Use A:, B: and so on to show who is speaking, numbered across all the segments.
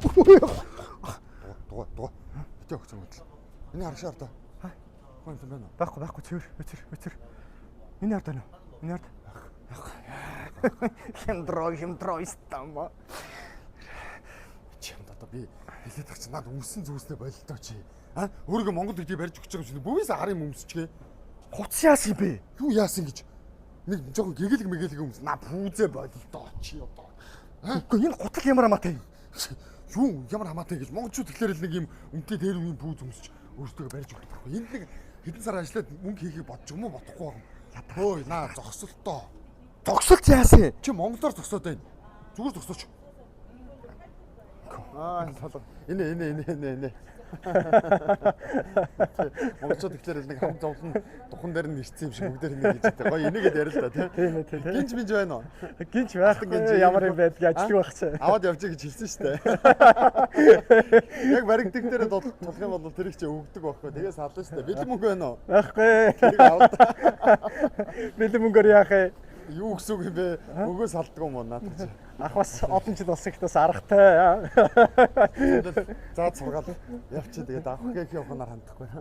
A: Дуга. Битээ өгч юм бол. Миний харагшаар та. Хаа юм байна уу?
B: Байхгүй өчр. Миний ард байна уу? Миний ард. Хэмдроо истамба.
A: Чамд одоо би хэлээд тагч над өмсөн зүйлснээ бололтой чи. А? Өөрийгөө Монгол гэдгийг барьж өгч байгаа юм шиг бүүээс арын өмсчгээ.
B: Хуц яасан юм бэ?
A: Юу яасан гэж? Нэг жоохон гэгээлэг өмс. На пүүзээ бололтой чи одоо.
B: Үгүй энэ гутал ямар хамаатай юм?
A: Юу ямар хамаатай гэж монголчууд тэгэхээр л нэг юм үнэтэй тэр үеийн пүүз өмсч өөртөө барьж өгөх байхгүй. Энд нэг хэдэн сар ажиллаад мөнгө хийхийг бодож юм уу бодохгүй байгаа юм. Хөөе наа зогсолтоо.
B: Зогсолт яасан?
A: Чи монголоор зогсоод байна. Зүгээр зогсооч. Толго. Эне. Монголчууд тэгэхээр нэг хам зовлон духан дээр нь ирсэн юм шиг бүгдээр ингэ хийж байгаа. Гоё энийгээд ярил л да тийм. Гинж минж байна уу?
B: Гинж байх. Ямар юм байдгийг ажлыг байх чаа.
A: Аваад явчих гэж хэлсэн шүү дээ. Яг баригддаг дээр тулах юм бол тэр их чи өгдөг байхгүй. Тэгээ сална шүү дээ. Бэлэн мөнгө байна уу?
B: Байхгүй.
A: Тэрийг аваад.
B: Бэлэн мөнгөөр яах вэ?
A: Юу гэсэн үг юм бэ? Өгөө салдаг юм уу надад чи?
B: Ах бас олон жил болсон ихтээс аргатай.
A: Заад сургаал явчих тэгээд авах гэх явахнаар хандахгүй.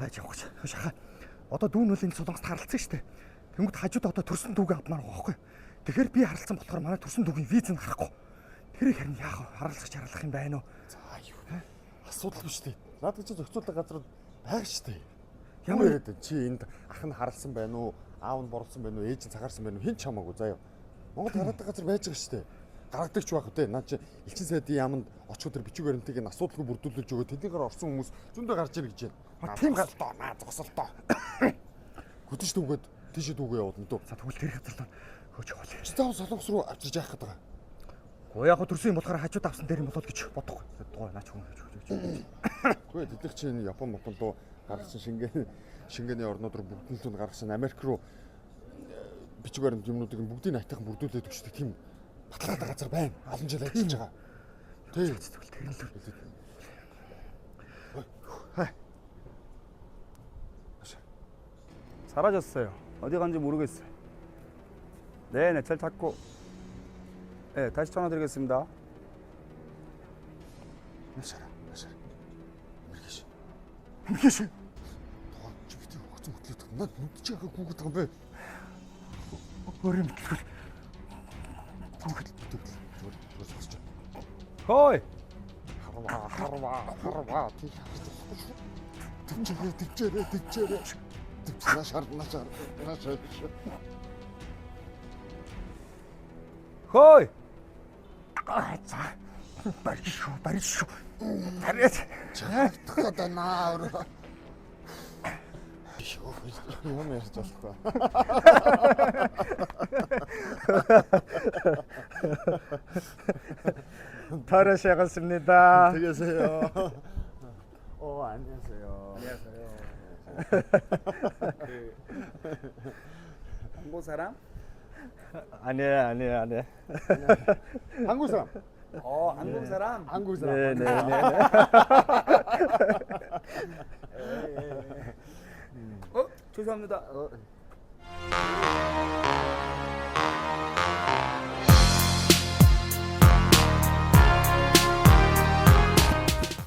B: Явах. Шаха. Одоо дүүн үлийн Солонгост харилцсан шүү дээ. Тэнгүүд хажууд одоо төрсөн дүүгээ авмаар байгаа байхгүй. Тэгэхээр би харилцсан болохоор манай төрсөн дүүгийн виз нь гарахгүй. Тэрийг харин яах вэ? Харилцах юм байна уу?
A: За юу. Асуудал биш дээ. Надад чи зохицуулах газар байг шүү дээ.
B: Ямар
A: яриад чи энд ах нь харалсан байна уу? Аав нь борлсон байна уу? Ээж нь цагаарсан байна уу? Хэн ч хамаагүй заяа. Монгол гаргадаг газар байж байгаа шүү дээ. Гаргадаг ч байх үү те. Наа чи элчин сайдын яамд очиход тэр бичиг баримтыг нь асуудалгүй бүрдүүлж өгөө. Тэднийгээр орсон хүмүүс зөндөө гарч ир гэж байна. Тийм галтоо наа зогсолтоо. Хөдөж дүүгээд тийшээ дүүгээ явуулна дөө.
B: За тэгвэл тэр газар хөөж явуул.
A: Чи заав солонгос руу авчирж яах гээд байгаа.
B: Гоо яг төрсөн юм болохоор хажууд авсан дээр юм болоод гэж бодохгүй. Дуу наач хүн гэж.
A: Үгүй тэдэх чи Япон руу гаргасан шингээний орнууд руу бүгднэлтүүд гаргасан Америк руу бичиг баримт юмнуудыг бүгдийг айтайхан бүрдүүлээд өгчдөг тийм баталгаатай газар байна. Олон жил ажиллаж байгаа. Тийм.
C: 사라졌어요. 어디 간지 모르겠어요. 네, 잘 찾고. 네, 다시 전화 드리겠습니다.
A: 나셔라.
B: Мгиш.
A: Чи битээ хөцөн хөтлөд над нүдч яхаа гүгд байгаа юм бэ?
B: Өөрөө мэдлгүй.
C: 허이!
A: Харва. Төвчээрээ. Наашаар.
C: 허이!
B: За. Бариш шүү. Хараад.
A: Чаатгаад байна өөрөө. Юм ярьж болохгүй.
B: 타라샤갔습니다.
A: 되게세요.
C: 안녕하세요. 한국 사람?
B: 아니에요.
A: 한국 사람.
C: 한국 사람?
A: 한국 사람.
B: 네.
C: 죄송합니다.